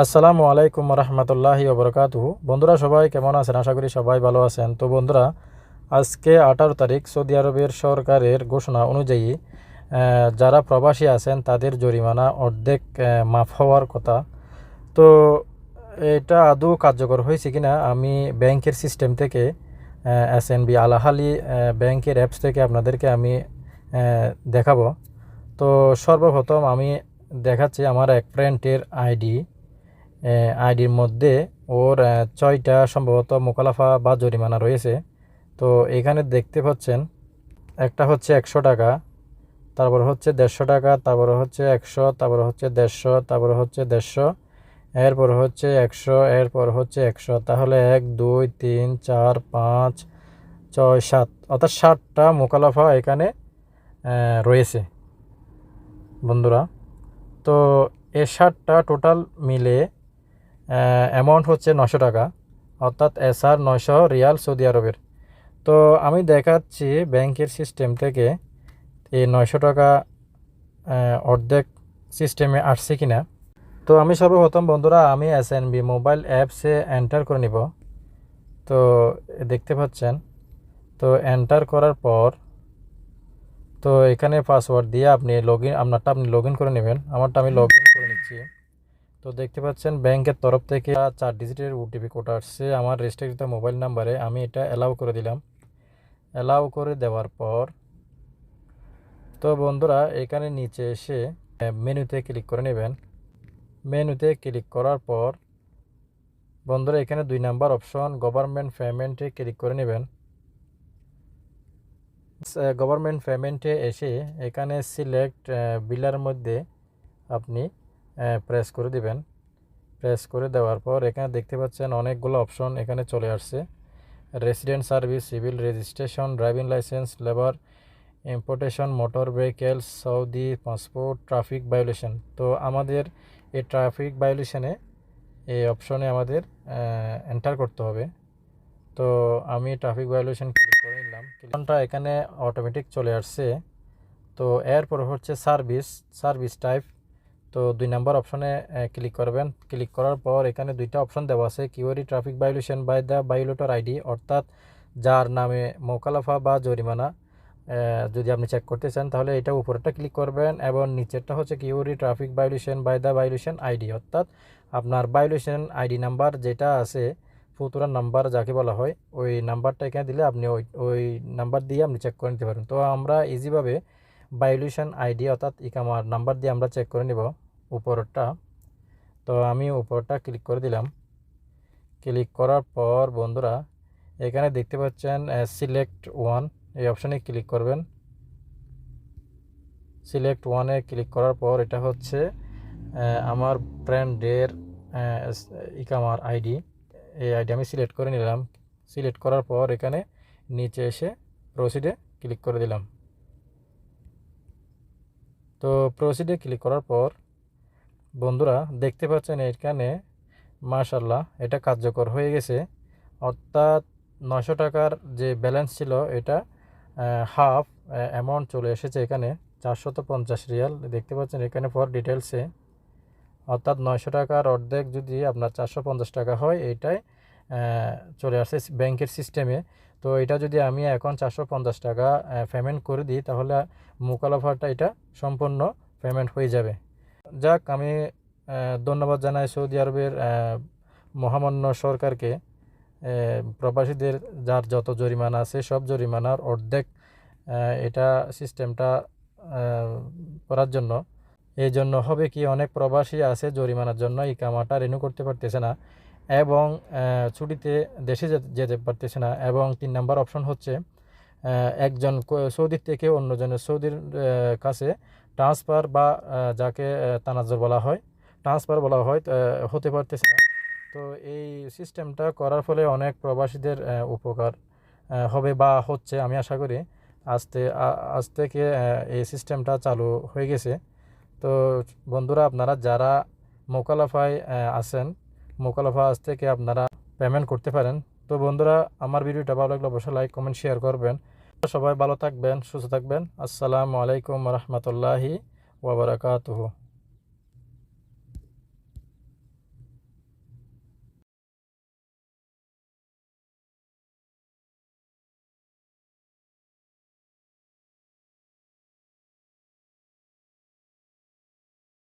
আসসালামু আলাইকুম রহমতুল্লাহি ওবরকাতুহু। বন্ধুরা সবাই কেমন আছেন? আশা করি সবাই ভালো আছেন। তো বন্ধুরা, আজকে 18 তারিখ সৌদি আরবের সরকারের ঘোষণা অনুযায়ী যারা প্রবাসী আছেন তাদের জরিমানা অর্ধেক মাফ হওয়ার কথা। তো এটা আদৌ কার্যকর হয়েছে কিনা আমি ব্যাংকের সিস্টেম থেকে এসএনবি আলাহালি ব্যাংকের অ্যাপস থেকে আপনাদেরকে আমি দেখাবো। তো সর্বপ্রথম আমি দেখাচ্ছি আমার এক ফ্রেন্ডের আইডির মধ্যে ওর 6টা সম্ভবত মোকালাফা বা জরিমানা রয়েছে। তো এখানে দেখতে পাচ্ছেন একটা হচ্ছে 100 টাকা, তারপর হচ্ছে 150 টাকা, তারপর হচ্ছে 100, তারপর হচ্ছে 150, তারপর হচ্ছে 150, এরপর হচ্ছে 100, এরপর হচ্ছে 100। তাহলে 1 2 3 4 5 6 7 অর্থাৎ 7টা মোকালাফা এখানে রয়েছে বন্ধুরা। তো এই 7টা টোটাল মিলে অ্যামাউন্ট হচ্ছে 900 টাকা, অর্থাৎ SR 900 রিয়াল সৌদি আরবের। তো আমি দেখাচ্ছি ব্যাংকের সিস্টেম থেকে এই 900 টাকা অর্ধেক সিস্টেমে আসছে কিনা। তো আমি সর্বপ্রথম বন্ধুরা আমি এসএনবি মোবাইল অ্যাপসে এন্টার করে নিব। তো দেখতে পাচ্ছেন, তো এন্টার করার পর তো এখানে পাসওয়ার্ড দিয়ে আপনি আপনারটা আপনি লগ ইন করে নেবেন। আমারটা আমি লগ ইন করে নিচ্ছি। তো দেখতে পাচ্ছেন ব্যাংকের তরফ থেকে 4 ডিজিটের ওটিপি কোড আসছে আমার রেজিস্টারকৃত মোবাইল নাম্বারে। আমি এটা অ্যালাউ করে দিলাম। অ্যালাউ করে দেওয়ার পর তো বন্ধুরা এখানে নিচে এসে মেনুতে ক্লিক করে নেবেন। মেনুতে ক্লিক করার পর বন্ধুরা এখানে 2 নাম্বার অপশন গভর্নমেন্ট পেমেন্টে ক্লিক করে নেবেন। গভর্নমেন্ট পেমেন্টে এসে এখানে সিলেক্ট বিলের মধ্যে আপনি প্রেস করে দিবেন। প্রেস করে দেওয়ার পর এখানে দেখতে পাচ্ছেন অনেকগুলো অপশন এখানে চলে আসছে। Resident service, civil registration, driving licence, labour, importation, motor vehicles, Saudi passport, traffic violation. তো আমাদের এই ট্রাফিক ভায়োলেশনে এই অপশনে আমাদের এন্টার করতে হবে। তো আমি ট্রাফিক ভায়োলেশন ক্লিক করে নিলাম। ক্লিকটা এখানে অটোমেটিক চলে আসছে। তো এরপর হচ্ছে সার্ভিস টাইপ। তো 2 নাম্বার অপশনে ক্লিক করবেন। ক্লিক করার পর এখানে 2টা অপশন দেওয়া আছে, query traffic violation by the violator ID, অর্থাৎ যার নামে মোকালাফা বা জরিমানা যদি আপনি চেক করতে চান তাহলে এটা উপরেরটা ক্লিক করবেন, এবং নিচেরটা হচ্ছে query traffic violation by the violation ID, অর্থাৎ আপনার ভায়োলেশন আইডি নাম্বার যেটা আছে, ফুতুরার নাম্বার যাকে বলা হয়, ওই নাম্বারটা এখানে দিলে আপনি ওই নাম্বার দিয়ে আপনি চেক করে নিতে পারেন। তো আমরা ইজিভাবে ভায়োলেশন আইডি অর্থাৎ ইকামার নাম্বার দিয়ে আমরা চেক করে নিব উপরটা। তো আমি উপরটা ক্লিক করে দিলাম। ক্লিক করার পর বন্ধুরা এখানে দেখতে পাচ্ছেন সিলেক্ট ওয়ান, এই অপশানে ক্লিক করবেন। সিলেক্ট ওয়ানে ক্লিক করার পর এটা হচ্ছে আমার ফ্রেন্ডের ইকামার আইডি, এই আইডি আমি সিলেক্ট করে নিলাম। সিলেক্ট করার পর এখানে নিচে এসে প্রসিডে ক্লিক করে দিলাম। তো প্রসিডে ক্লিক করার পর বন্ধুরা দেখতে পাচ্ছেন এখানে মাশাআল্লাহ এটা কার্যকর হয়ে গেছে, অর্থাৎ 900 টাকার যে ব্যালেন্স ছিল এটা হাফ অ্যামাউন্ট চলে এসেছে এখানে 450 রিয়াল। দেখতে পাচ্ছেন এখানে ফর ডিটেলসে, অর্থাৎ 900 টাকার অর্ধেক যদি আপনার 450 টাকা হয় এইটাই চলে আসছে ব্যাংকের সিস্টেমে। তো এটা যদি আমি এখন 450 টাকা পেমেন্ট করে দিই তাহলে মোকালাফাটা এটা সম্পূর্ণ পেমেন্ট হয়ে যাবে। যাক, আমি ধন্যবাদ জানাই সৌদি আরবের মহামান্য সরকারকে, প্রবাসীদের যার যত জরিমানা আছে সব জরিমানার অর্ধেক এটা সিস্টেমটা করার জন্য। এই জন্য হবে কি, অনেক প্রবাসী আছে জরিমানার জন্য ইকামাটা রিনিউ করতে পারতেছে না এবং ছুটিতে দেশে যেতে পারতেছে না। এবং 3 নাম্বার অপশন হচ্ছে একজন সৌদির থেকে অন্যজনের সৌদির কাছে ট্রান্সফার বা যাকে তানাজ্জুর বলা হয়, ট্রান্সফার বলা হয়, হতে পারতেছে না। তো এই সিস্টেমটা করার ফলে অনেক প্রবাসীদের উপকার হবে বা হচ্ছে, আমি আশা করি আজ থেকে এই সিস্টেমটা চালু হয়ে গেছে। তো বন্ধুরা আপনারা যারা মোকালাফায় আছেন, মোকালাফা আজ থেকে আপনারা পেমেন্ট করতে পারেন। তো বন্ধুরা আমার ভিডিওটা ভালো লাগলে অবশ্যই লাইক কমেন্ট শেয়ার করবেন। সবাই ভালো থাকবেন, সুস্থ থাকবেন। আসসালামু আলাইকুম রহমতুল্লাহি ওয়া বারাকাতুহু।